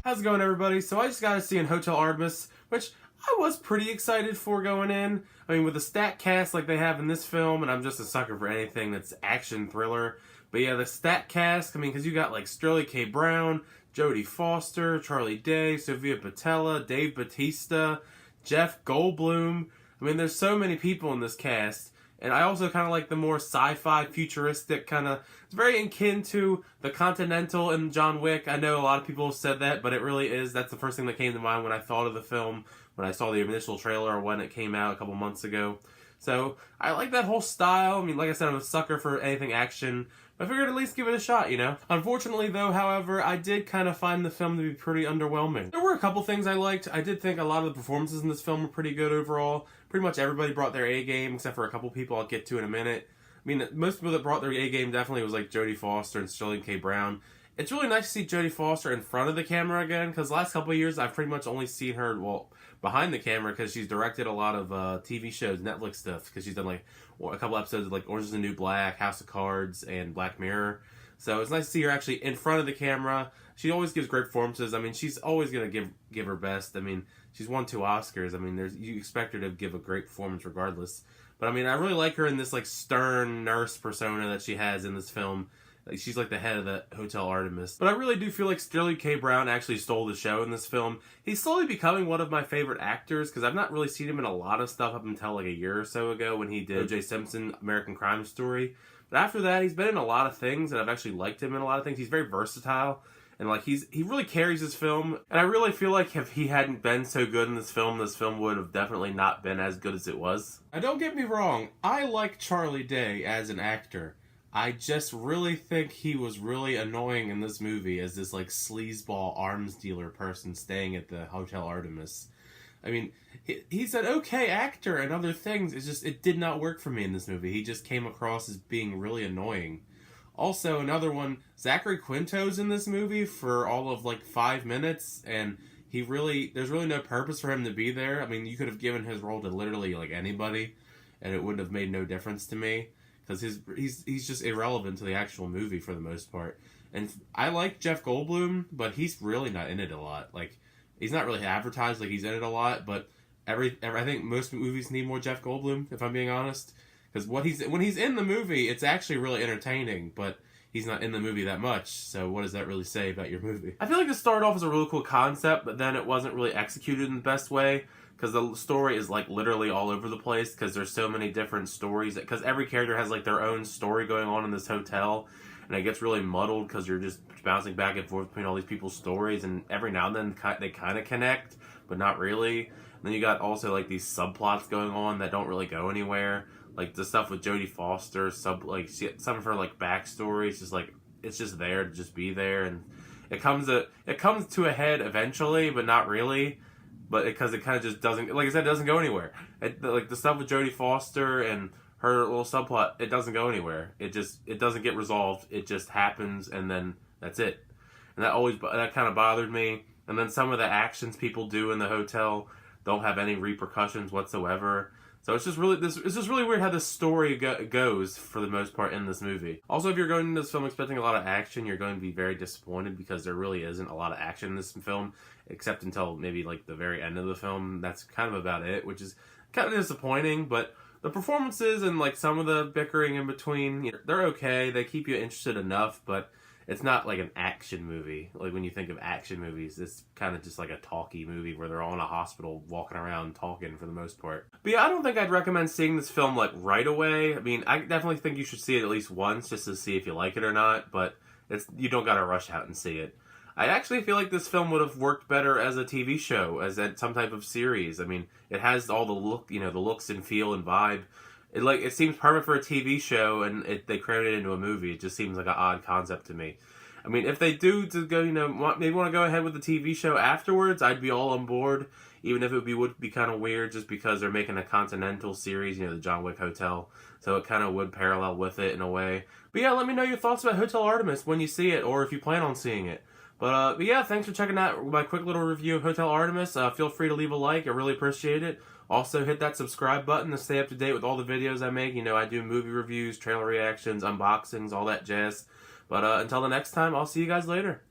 How's it going, everybody? So I just got to see in Hotel Artemis, which I was pretty excited for going in. I mean, with the stat cast like they have in this film, and I'm just a sucker for anything that's action thriller. But yeah, the stat cast, I mean, because you got like Sterling K. Brown, Jodie Foster, Charlie Day, Sofia Boutella, Dave Bautista, Jeff Goldblum. I mean, there's so many people in this cast. And I also kind of like the more sci-fi, futuristic kind of... It's very akin to the Continental and John Wick. I know a lot of people have said that, but it really is. That's the first thing that came to mind when I thought of the film, when I saw the initial trailer or when it came out a couple months ago. So, I like that whole style. I mean, like I said, I'm a sucker for anything action. I figured at least give it a shot, you know? Unfortunately, though, however, I did kind of find the film to be pretty underwhelming. There were a couple things I liked. I did think a lot of the performances in this film were pretty good overall. Pretty much everybody brought their A game, except for a couple people I'll get to in a minute. I mean, most people that brought their A game definitely was like Jodie Foster and Sterling K. Brown. It's really nice to see Jodie Foster in front of the camera again, because the last couple of years I've pretty much only seen her, well, behind the camera, because she's directed a lot of TV shows, Netflix stuff, because she's done like a couple episodes of like Orange is the New Black, House of Cards, and Black Mirror. So it's nice to see her actually in front of the camera. She always gives great performances. I mean, she's always going to give her best. I mean, she's won 2 Oscars. I mean, you expect her to give a great performance regardless. But I mean, I really like her in this like stern nurse persona that she has in this film. Like, she's like the head of the Hotel Artemis. But I really do feel like Sterling K. Brown actually stole the show in this film. He's slowly becoming one of my favorite actors, because I've not really seen him in a lot of stuff up until like a year or so ago when he did O.J. Simpson, American Crime Story. But after that, he's been in a lot of things, and I've actually liked him in a lot of things. He's very versatile, and like he really carries his film. And I really feel like if he hadn't been so good in this film would have definitely not been as good as it was. Now, don't get me wrong, I like Charlie Day as an actor. I just really think he was really annoying in this movie as this like sleazeball arms dealer person staying at the Hotel Artemis. I mean, he's an okay actor and other things. It's just, it did not work for me in this movie. He just came across as being really annoying. Also, another one, Zachary Quinto's in this movie for all of like 5 minutes, and there's really no purpose for him to be there. I mean, you could have given his role to literally like anybody, and it would have made no difference to me. Because he's just irrelevant to the actual movie for the most part. And I like Jeff Goldblum, but he's really not in it a lot. Like, he's not really advertised like he's in it a lot, but I think most movies need more Jeff Goldblum, if I'm being honest. Because when he's in the movie, it's actually really entertaining, but he's not in the movie that much, so what does that really say about your movie? I feel like this started off as a really cool concept, but then it wasn't really executed in the best way. Because the story is like literally all over the place, because there's so many different stories, because every character has like their own story going on in this hotel, and it gets really muddled because you're just bouncing back and forth between all these people's stories, and every now and then they kind of connect, but not really. And then you got also like these subplots going on that don't really go anywhere, like the stuff with Jodie Foster, some of her like backstory. It's just there to just be there, and it comes to a head eventually, but not really. But because it kind of just doesn't, like I said, it doesn't go anywhere. Like the stuff with Jodie Foster and her little subplot, it doesn't go anywhere. It doesn't get resolved. It just happens, and then that's it. And that kind of bothered me. And then some of the actions people do in the hotel don't have any repercussions whatsoever. So it's just really weird how this story goes for the most part in this movie. Also, if you're going into this film expecting a lot of action, you're going to be very disappointed, because there really isn't a lot of action in this film, except until maybe like the very end of the film. That's kind of about it, which is kind of disappointing. But the performances and like some of the bickering in between, you know, they're okay. They keep you interested enough, but it's not like an action movie. Like when you think of action movies, it's kind of just like a talky movie where they're all in a hospital walking around talking for the most part. But yeah, I don't think I'd recommend seeing this film like right away. I mean, I definitely think you should see it at least once just to see if you like it or not, but you don't gotta rush out and see it. I actually feel like this film would have worked better as a TV show, as some type of series. I mean, it has all the looks and feel and vibe. It seems perfect for a TV show, and they created it into a movie. It just seems like an odd concept to me. I mean, if they do to go, maybe want to go ahead with the TV show afterwards, I'd be all on board. Even if it would be kind of weird, just because they're making a Continental series, the John Wick Hotel, so it kind of would parallel with it in a way. But yeah, let me know your thoughts about Hotel Artemis when you see it, or if you plan on seeing it. But yeah, thanks for checking out my quick little review of Hotel Artemis. Feel free to leave a like. I really appreciate it. Also, hit that subscribe button to stay up to date with all the videos I make. I do movie reviews, trailer reactions, unboxings, all that jazz. But until the next time, I'll see you guys later.